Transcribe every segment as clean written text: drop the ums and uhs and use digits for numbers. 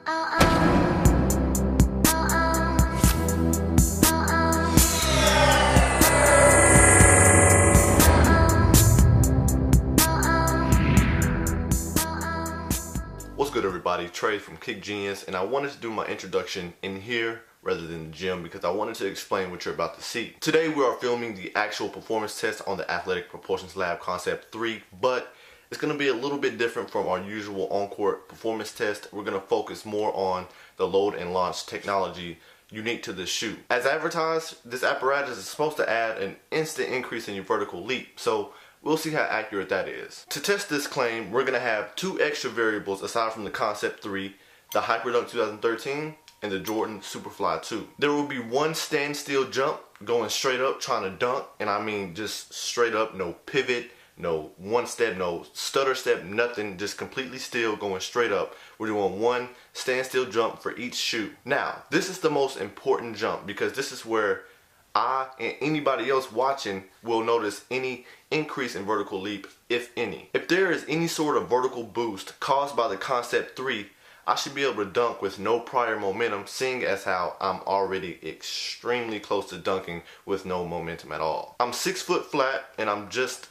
What's good, everybody? Trey from Kick Genius, and I wanted to do my introduction in here rather than the gym because I wanted to explain what you're about to see. Today we are filming the actual performance test on the Athletic Proportions Lab Concept 3, but it's going to be a little bit different from our usual on-court performance test. We're going to focus more on the load and launch technology unique to this shoe. As advertised, this apparatus is supposed to add an instant increase in your vertical leap, so we'll see how accurate that is. To test this claim, we're going to have two extra variables aside from the Concept 3, the Hyperdunk 2013 and the Jordan Superfly 2. There will be one standstill jump going straight up trying to dunk, and I mean just straight up, no pivot, no one step, no stutter step, nothing, just completely still going straight up. We're doing one standstill jump for each shoe. Now, this is the most important jump because this is where I and anybody else watching will notice any increase in vertical leap, if any. If there is any sort of vertical boost caused by the Concept 3, I should be able to dunk with no prior momentum, seeing as how I'm already extremely close to dunking with no momentum at all. I'm 6 foot flat and I'm just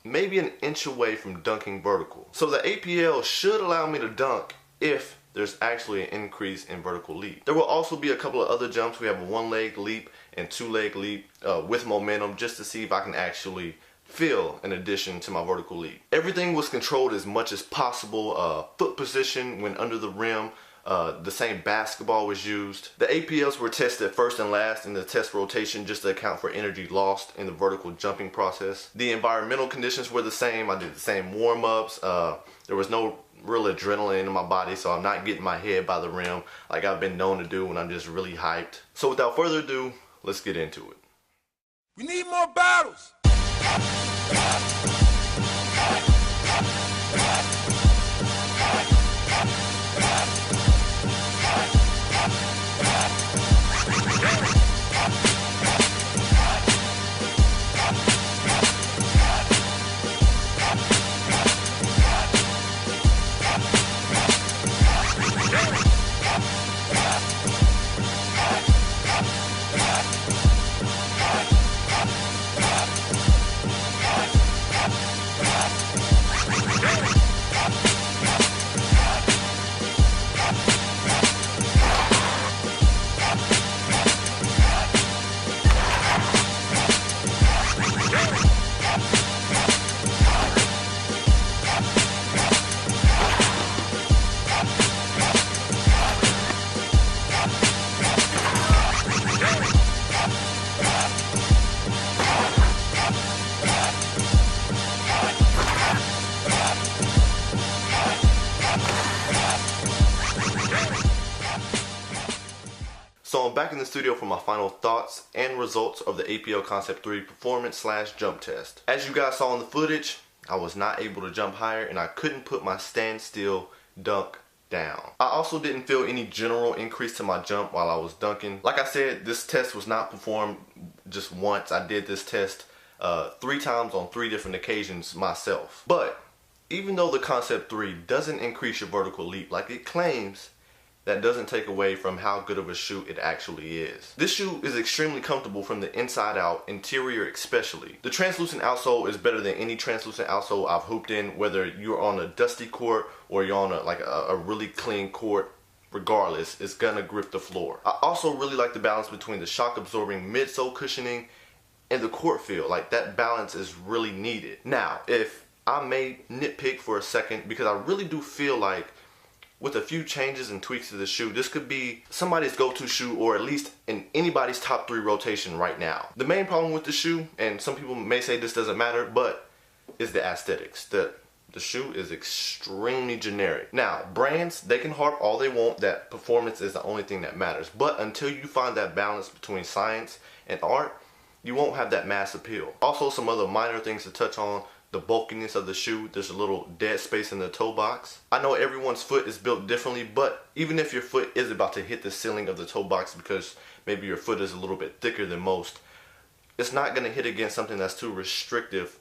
maybe an inch away from dunking vertical. So the APL should allow me to dunk if there's actually an increase in vertical leap. There will also be a couple of other jumps. We have a 1-leg leap and 2-leg leap with momentum, just to see if I can actually feel an addition to my vertical leap. Everything was controlled as much as possible. Foot position when under the rim, the same basketball was used. The APLs were tested first and last in the test rotation just to account for energy lost in the vertical jumping process. The environmental conditions were the same. I did the same warm-ups. There was no real adrenaline in my body, so I'm not getting my head by the rim like I've been known to do when I'm just really hyped. So without further ado, let's get into it. We need more battles. So I'm back in the studio for my final thoughts and results of the APL Concept 3 performance / jump test. As you guys saw in the footage, I was not able to jump higher and I couldn't put my standstill dunk down. I also didn't feel any general increase to my jump while I was dunking. Like I said, this test was not performed just once. I did this test 3 times on 3 different occasions myself. But even though the Concept 3 doesn't increase your vertical leap like it claims, that doesn't take away from how good of a shoe it actually is. This shoe is extremely comfortable from the inside out, interior especially. The translucent outsole is better than any translucent outsole I've hooped in, whether you're on a dusty court or you're on a really clean court. Regardless, it's gonna grip the floor. I also really like the balance between the shock absorbing midsole cushioning and the court feel. Like, that balance is really needed. Now, if I may nitpick for a second, because I really do feel like with a few changes and tweaks to the shoe, this could be somebody's go-to shoe, or at least in anybody's top 3 rotation right now. The main problem with the shoe, and some people may say this doesn't matter, but is the aesthetics. The shoe is extremely generic. Now, brands, they can harp all they want that performance is the only thing that matters, but until you find that balance between science and art, you won't have that mass appeal. Also, some other minor things to touch on: the bulkiness of the shoe. There's a little dead space in the toe box. I know everyone's foot is built differently, but even if your foot is about to hit the ceiling of the toe box because maybe your foot is a little bit thicker than most, it's not going to hit against something that's too restrictive,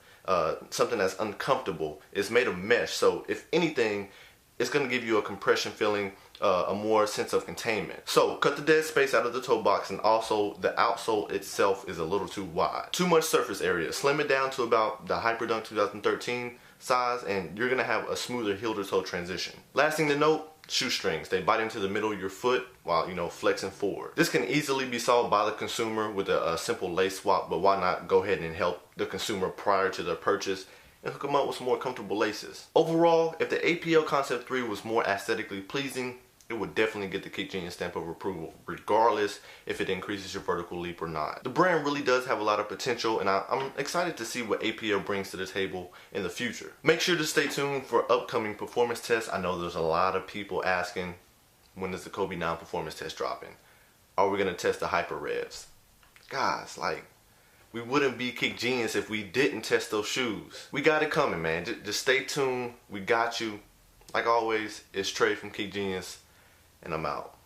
something that's uncomfortable. It's made of mesh, so if anything, it's going to give you a compression feeling a more sense of containment. So cut the dead space out of the toe box, and also the outsole itself is a little too wide. Too much surface area. Slim it down to about the Hyperdunk 2013 size, and you're gonna have a smoother heel to toe transition. Last thing to note, shoestrings. They bite into the middle of your foot while, flexing forward. This can easily be solved by the consumer with a simple lace swap, but why not go ahead and help the consumer prior to their purchase and hook them up with some more comfortable laces. Overall, if the APL Concept 3 was more aesthetically pleasing, it would definitely get the Kick Genius stamp of approval, regardless if it increases your vertical leap or not. The brand really does have a lot of potential, and I'm excited to see what APL brings to the table in the future. Make sure to stay tuned for upcoming performance tests. I know there's a lot of people asking, when is the Kobe 9 performance test dropping? Are we going to test the Hyper Revs? Guys, we wouldn't be Kick Genius if we didn't test those shoes. We got it coming, man. Just stay tuned. We got you. Like always, it's Trey from Kick Genius, and I'm out.